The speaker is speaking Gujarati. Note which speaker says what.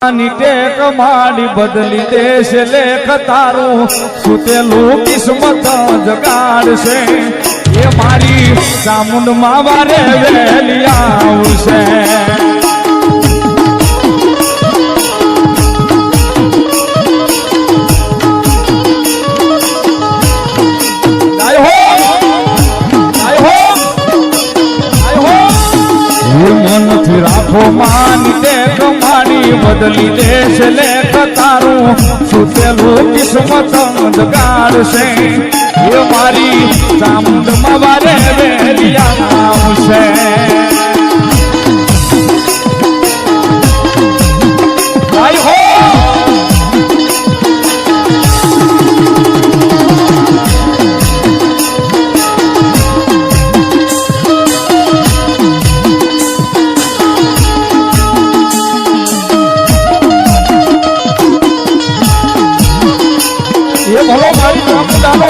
Speaker 1: ટેક માડી બદલી દેશે લેખ તારું સુતેલું કિસ્મત જગાડશે એ મારી ચામુંડ માં વારે વેલી આવશે મનથી રાખો માની ટેક માડી બદલી દેશ લેખ તારું સુતેલું કિસ્મત જગાડશે એ મારી ચામુંડ માં વારે વેલી આવશે એ ભલો મારી ચામુંડાનો